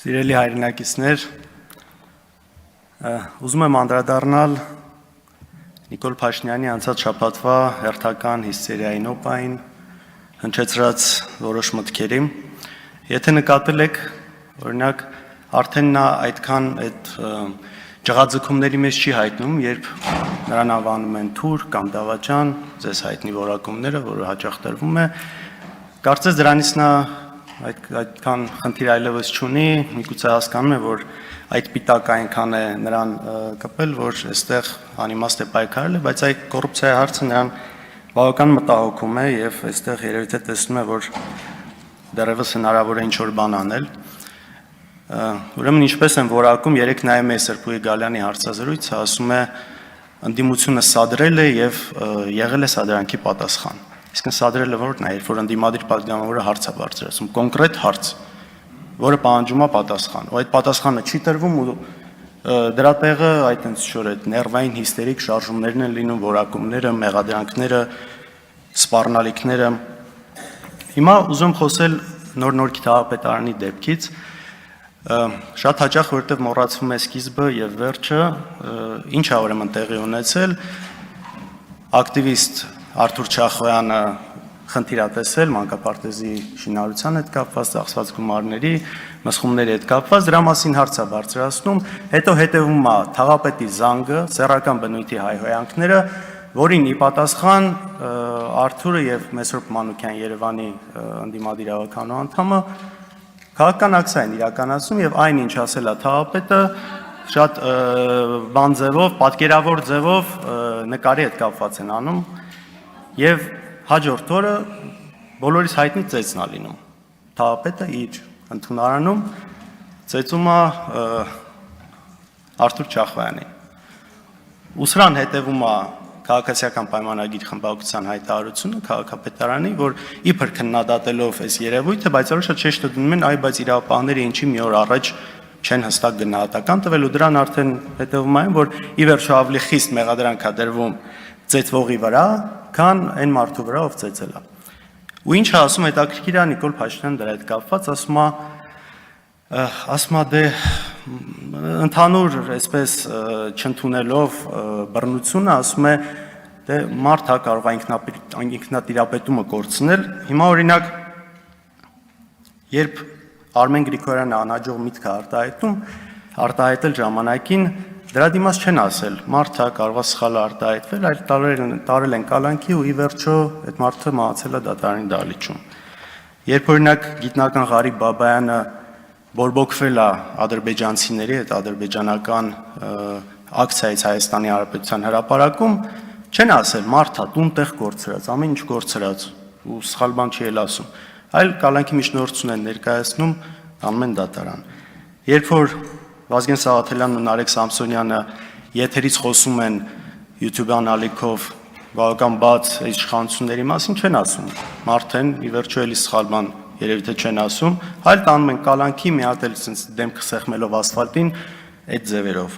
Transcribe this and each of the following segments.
Սիրելի հայրենակիցներ, ուզում եմ անդրադառնալ Նիկոլ Փաշինյանի անցած շաբաթվա հերթական հիսթերիային օպային հնչեցրած որոշ մտքերի։ Եթե նկատել եք, օրինակ, արդեն նա այդքան այդ ջղաձգումների մեջ չի հայտնում, երբ նրան անվանում են թուր կամ դավաճան, ձեզ հայտնի որակումները, որը հաճախ տրվում է, կարծես դրանից նա այդքան խնդիր այլևս չունի, միգուցե հասկանում է, որ այդ պիտակը այնքան է նրան կպել, որ այստեղ անիմաստ է պայքարել, բայց այդ կոռուպցիայի հարցը նրան բավական մտահոգում է եւ այստեղ երևի թե տեսնում է, որ դեռևս հնարավոր է ինչ-որ բան անել։ Ուրեմն ինչպես են որակում, երեք նայում է Սրբուհի Գալյանի հարցազրույցը, ասում է ընդդիմությունը սադրել է եւ եղել է սադրանքի պատասխան։ Իսկ սադրելը որն է, երբ որ ընդդիմադիր պատգամավորը հարց է բարձրացում, կոնկրետ հարց, որը պահանջում է պատասխան, ու այդ պատասխանը չի տրվում ու դրա տեղը այդ ինչ-որ այդ ներվային հիստերիկ շարժումներն են լինում, որակումները, մեղադրանքները, սպառնալիքները։ Հիմա ուզում խոսել Նոր Քաղաքապետարանի դեպքից, շատ հաճախ որտեղ մոռացվում է սկիզբը եւ վերջը, ինչ է ուրեմն տեղի ունեցել, ակտիվիստ Արթուր Չախոյանը խնդիր է տեսել մանկապարտեզի շինարարության հետ կապված, ծախսված գումարների, մսխումների հետ կապված, դրա մասին հարց է բարձրացնում, հետո հետևում է թաղապետի զանգը, սեռական բնույթի հայհոյանքները, որին ի պատասխան Արթուրը եւ Մեսրոպ Մանուկյան Երևանի ընդդիմադիր ավականու անդամը քաղաքական ակցիա են իրականացնում եւ այնինչ ասել է թաղապետը շատ բան ձևով, պատկերավոր ձևով նկարի հետ կապված են անում եւ հաջորդ օրը բոլորիս հայտնի ծեծն է լինում։ Թաղապետը իր ընդունարանում ծեծում է Արթուր Չախոյանին։ Ուսրան հետևում է քաղաքացիական պայմանագիր խմբակցության հայտարարությունը քաղաքապետարանի, որ իբր քննադատելով այս երևույթը, բայց որոշը ճեշտը դնում են, այ բայց իրավապահները ինչի մի օր առաջ չեն հստակ գնահատական տվել ու դրան արդեն հետևում այն, որ ի վերջո ավելի խիստ մեղադրանք է դրվում ծեծվողի վրա, քան այն մարդու վրա, ով ծեծել է։ Ու ինչ է ասում հետաքրքիր է Նիկոլ Փաշինյանը դրա հետ կապված, ասում է դե ընդհանուր այսպես չընդունելով բռնությունը, ասում է դե մարդ հա կարող է ինքնատիրապետումը կորցնել։ Հիմա օրինակ երբ Արմեն Գրիգորյանը անհաջող միտք է արտահայտել ժամանակին, դրա դիմաց չեն ասել, մարդը կարող է սխալ արտահայտվել, այլ տարել են կալանքի ու ի վերջո այդ մարդը մահացել է դատարանի դահլիճում։ Երբ օրինակ գիտնական Ղարիբ Բաբայանը բորբոքվել է ադրբեջանցիների հետ ադրբեջանական ակցիայից Հայաստանի Հանրապետության հրապարակում, չեն ասել մարդը տուն-տեղ կորցրած, ամեն ինչ կորցրած ու սխալ բան չի էլ ասում, այլ կալանքի միջնորդություն են ներկայացնում, անում են դատարան։ Երբ որ Վազգեն Սաղաթելյանն ու Նարեկ Սամսոնյանը եթերից խոսում են YouTube-յան ալիքով բավական բաց իշխանությունների մասին չեն ասում, մարդեն ի վերջո էլի սխալ բան երևի թե չեն ասում, այլ տանում են կալանքի մի հատ էլ դեմքը սեղմելով ասֆալտին այդ ձևերով։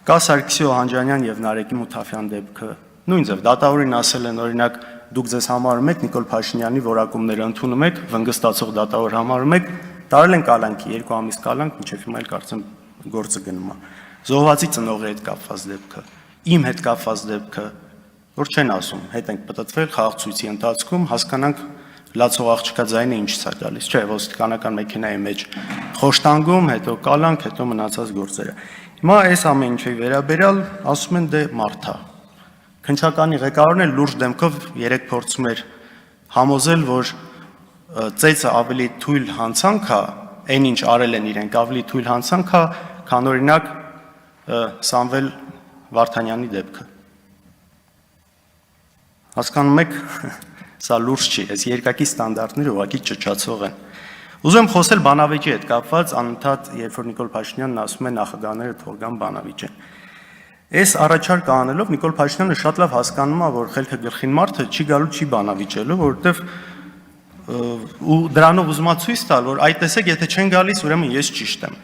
Կա Սարգսի Օհանջանյան եւ Նարեկի Մութաֆյան դեպքը, նույն ձև դատավորին ասել են օրինակ դուք ձեզ համարում եք Նիկոլ Փաշինյանի որակումները ընդունում եք, վնգստացող դատավոր համարում եք, տարել են կալանքի 2 ամիս կալանք, մինչև հիմա էլ կարծեմ գործը գնում է։ Զոհվածի ծնողի հետ կապված դեպքը, իմ հետ կապված դեպքը, որ չեն ասում, հետ ենք պատտվել խաղաղցույցի ընթացքում, հասկանանք լացող աղջկա ձայնը ինչից է գալիս, չէ, ոստիկանական մեքենայի մեջ խոշտանգում, հետո կալանք, հետո մնացած գործերը։ Հիմա այս ամեն ինչի վերաբերյալ ասում են դե մարդ է։ Քննչականի ղեկավարն էլ լուրջ դեմքով երեք փորձում էր համոզել, որ ծեծը ավելի թույլ հանցանք է, այն ինչ արել են իրենք ավելի թույլ հանցանք է, քան օրինակ Սամվել Վարդանյանի դեպքը։ Հասկանում եք, սա լուրջ չի, այս երկակի ստանդարտները ուղղակի ճճացող են։ Ուզում եմ խոսել բանավեճի հետ կապված, անընդհատ երբ որ Նիկոլ Փաշինյանն ասում է նախագահները թող գան բանավիճ են։ Այս առաջարկը անելով Նիկոլ Փաշինյանը շատ լավ հասկանում է, որ խելքը գլխին մարդը չի գալու, չի բանավիճելու, որովհետև ու դրանով ուզում է ցույց տալ, որ այ տեսեք, եթե չեն գալիս, ուրեմն ես ճիշտ եմ։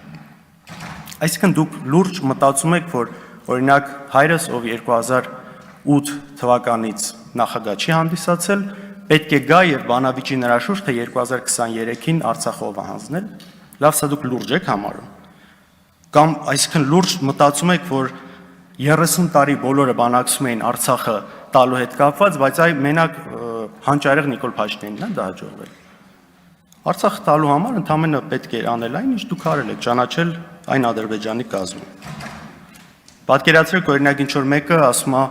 Այսինքն դուք լուրջ մտածում եք, որ օրինակ հայրս, ով 2008 թվականից նախագահ չի հանդիսացել, պետք է գա եւ բանավիճի նրա շուրջ, թե 2023-ին Արցախը ով է հանձնել, լավ սա դուք լուրջ եք համարում։ Կամ այսինքն լուրջ մտածում եք, որ 30 տարի բոլորը բանակցում էին Արցախը տալու հետ կապված, բայց այ մենակ հանճարեղ Նիկոլ Փաշինյանին է դա հաջողվել։ Արցախը տալու համար ընդամենը պետք է անել այն, ինչ դուք արել եք, ճանաչել այն Ադրբեջանի կազմում։ Պատկերացրեք, օրինակ ինչ որ մեկը ասում է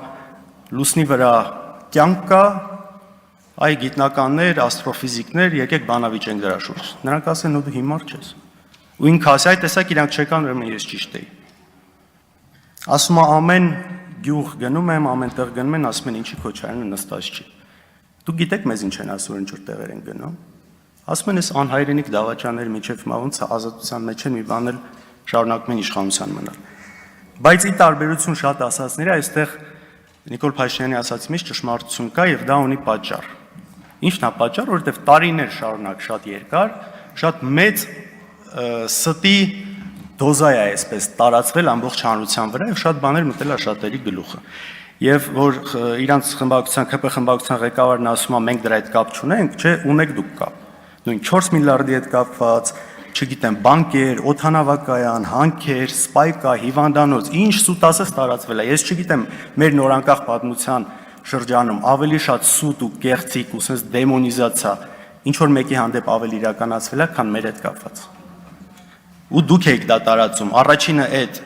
լուսնի վրա կյանք կա, այ գիտնականներ, աստրոֆիզիկներ, եկեք բանավիճենք դրա շուրջ։ Նրանք ասեն, ու դու հիմար չես։ Ու ինքը ասի, այ տեսակ իրանք չեկան, ուրեմն ես ճիշտ էի։ Ասում է ամեն գյուղ գնում եմ, ամեն տեղ գնում են, ասում են ինչի Քոչարյանը նստած չի։ Դուք գիտեք մեզ ինչ են ասում, ինչ որ տեղեր են գնում։ Ասում են, այս անհայրենիք դավաճանների միջև հիմա ոնց է ազատության մեջ են մի բան էլ շարունակում են իշխանության մնալ։ Բայց ի տարբերություն շատ ասածների, այստեղ Նիկոլ Փաշինյանի ասածի մեջ ճշմարտություն կա եւ դա ունի պատճառ։ Ինչն է պատճառը, որովհետեւ տարիներ շարունակ շատ երկար, շատ մեծ ստի դոզա է այսպես տարածվել ամբողջ հանրության վրա եւ շատ բաներ մտել է շատերի գլուխը։ Եվ որ իրանց խմբակցության ԿՊ խմբակցության ղեկավարն ասում է մենք դրա հետ կապ չունենք, չէ, ունեք դուք կապ։ Նույն 4 միլիարդի հետ կապված, չգիտեմ, բանկեր, օդանավակայան, հանքեր, սպայկա, հիվանդանոց, ինչ սուտ ասես տարածվել է։ Ես չգիտեմ, մեր նորանկախ պատմության շրջանում ավելի շատ սուտ ու կեղծիկ ու sense դեմոնիզացիա ինչ որ մեկի հանդեպ ավելի իրականացվել է, քան մեր հետ կապված։ Ու դուք եք դա տարածում։ Առաջինը այդ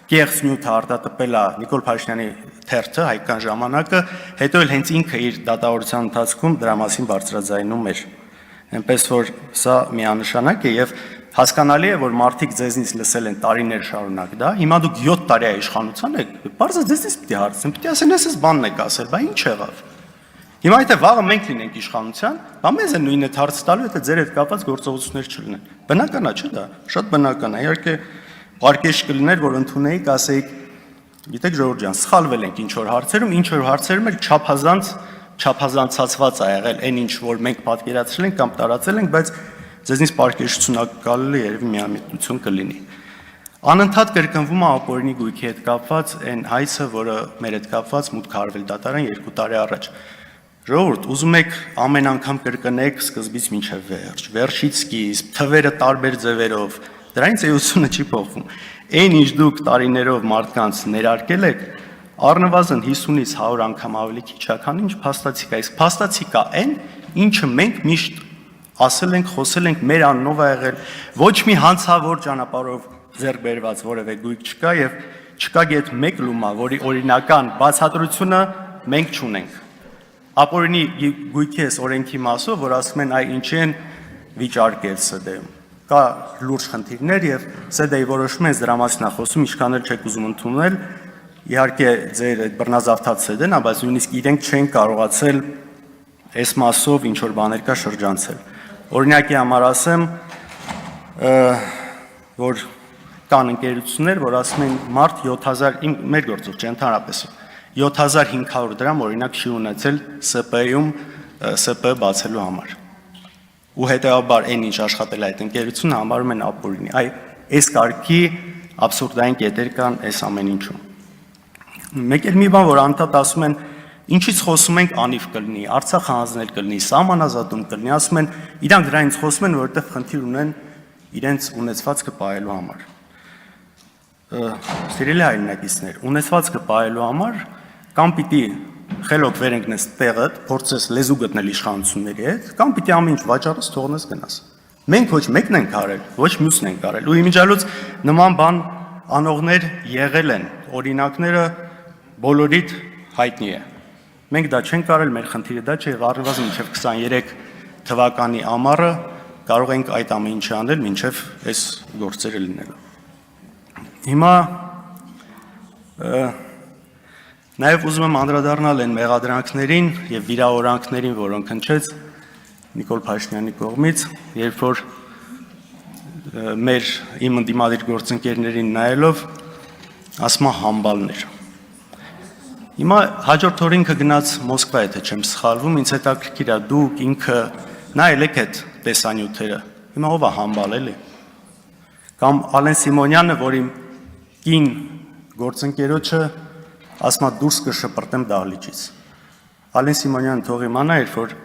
կեղծ նյութը արտատպել է Նիկոլ Փաշինյանի թերթը հայկական ժամանակը, հետո էլ հենց ինքը իր դատավորության ընթացքում դրա մասին բարձրաձայնում էր։ Այնպես որ սա միանշանակ է եւ հասկանալի է, որ մարդիկ ձեզնից լսել են տարիներ շարունակ դա, հիմա դուք 7 տարի է իշխանության եք, բարձր ձեզնից պիտի հարցնեմ, պիտի ասեն, ես բանն եք ասել, բա ինչ եղավ։ Հիմա եթե վաղը մենք լինենք իշխանության, բա մեզ են նույնը հարց տալու, եթե ձեր հետ կապված գործողություններ չլինեն։ Բնական է, չէ՞ դա։ Շատ բնական է։ Իհարկե պարկեշ կլիներ, որ ընդունեիք, ասեիք, գիտեք Ժողովուրդ ջան, սխալվել ենք ինչ որ հարցերում, ինչ որ հարցերում էլ չափազանցացված ա եղել այն ինչ որ մենք պատկերացրել ենք կամ տարածել ենք, բայց ձեզնից պարկեշություննակալի երևի միամիտություն կլինի։ Անընդհատ կրկնվում է ապօրինի գույքի հետ կապված այն հայցը, որը մեր հետ կապված մուտք արվել դատարան 2 տարի առաջ։ Ժողովուրդ, ուզում եք ամեն անգամ կրկնեք սկզբից մինչև վերջ, վերջից սկիզբ, թվերը տարբեր ձևերով, դրանից էությունը չի փոխվում։ Այն ինչ դուք տարիներով մարդկանց ներարկել եք, առնվազն 50-ից 100 անգամ ավելի քիչ է, քան ինչ փաստացի կա։ Իսկ փաստացի կա այն, ինչը մենք միշտ ասել ենք, խոսել ենք, մեր անունով ա եղել, ոչ մի հանցավոր ճանապարհով ձեռք բերված որևէ գույք չկա եւ չկա գետ մեկ լումա, որի օրինական բացատրությունը մենք չունենք։ Ապօրինի գույքի էս օրենքի մասով, որ ասում են այ ինչի են վիճարկել ՍԴ-ում։ Կա լուրջ խնդիրներ եւ ՍԴ-ի որոշումը այս դրա մասին է խոսում, ինչքան էլ չեք ուզում ընդունել, իհարկե ձեր այդ բռնազավթած ՍԴ-ն է, բայց նույնիսկ իրենք չեն կարողացել այս մասով ինչ որ բաներ կա շրջանցել։ Օրինակի համար ասեմ, որ կան ընկերություններ, որ ասում են մարդ 7000 մեր գործով չէ, ընդհանրապես 7500 դրամ օրինակ չի ունեցել ՍՊ-ում ՍՊ բացելու համար։ Ու հետեւաբար այն ինչ աշխատել այդ ընկերությունը համարում են ապօրինի։ Այ այս կարգի աբսուրդային կետեր կան այս ամեն ինչում։ Մեկ էլ մի բան, որ անդադ ասում են, ինչից խոսում ենք անիվ կլինի, Արցախը հանձնել կլինի, սահմանազատում կլինի, ասում են, իրանք դրանից խոսում են, որովհետև խնդիր ունեն իրենց ունեցվածքը պահելու համար։ Սիրելի հայրենակիցներ, ունեցվածքը պահելու համար կամ պիտի խելոք վեր ընկնես տեղդ, փորձես լեզու գտնել իշխանությունների հետ, կամ պիտի ամեն ինչ վաճառես, թողնես գնաս։ Մենք ոչ մեկն ենք արել, ոչ մյուսն ենք արել։ Ու իմիջիալուց նման բան անողներ եղել են, օրինակները բոլորիդ հայտնի է։ Մենք դա չենք արել, մեր խնդիրը դա չէ, առնվազն մինչև 23 թվականի ամառը կարող ենք այդ ամեն ինչը անել, մինչև այս գործերը լինելու։ Հիմա նաև ուզում եմ անդրադառնալ այն մեղադրանքներին եւ վիրավորանքներին, որոնք հնչեց Նիկոլ Փաշինյանի կողմից, երբ որ իմ ընդդիմադիր գործընկերներին նայելով ասում է համբալներ։ Հիմա հաջորդ օրը ինքը գնաց Մոսկվա, եթե չեմ սխալվում, ինձ հետաքրքիր է դուք ինքը նայել եք այդ տեսանյութերը։ Հիմա ով է համբալել է։ Կամ Ալեն Սիմոնյանը, որ իմ կին գործընկերոջը ասում է դուրս կշպրտեմ դահլիճից։ Ալեն Սիմոնյանը թող իմանա, երբ որ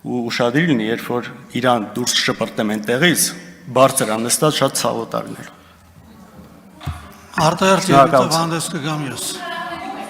ու ուշադիր լինի, երբ որ իրան դուրս շպրտեմ այնտեղից, բարձր անստած շատ ցավոտ արնել։ Արտահերթ Շնորհակալություն։ երիտով հանդես կգամ ես։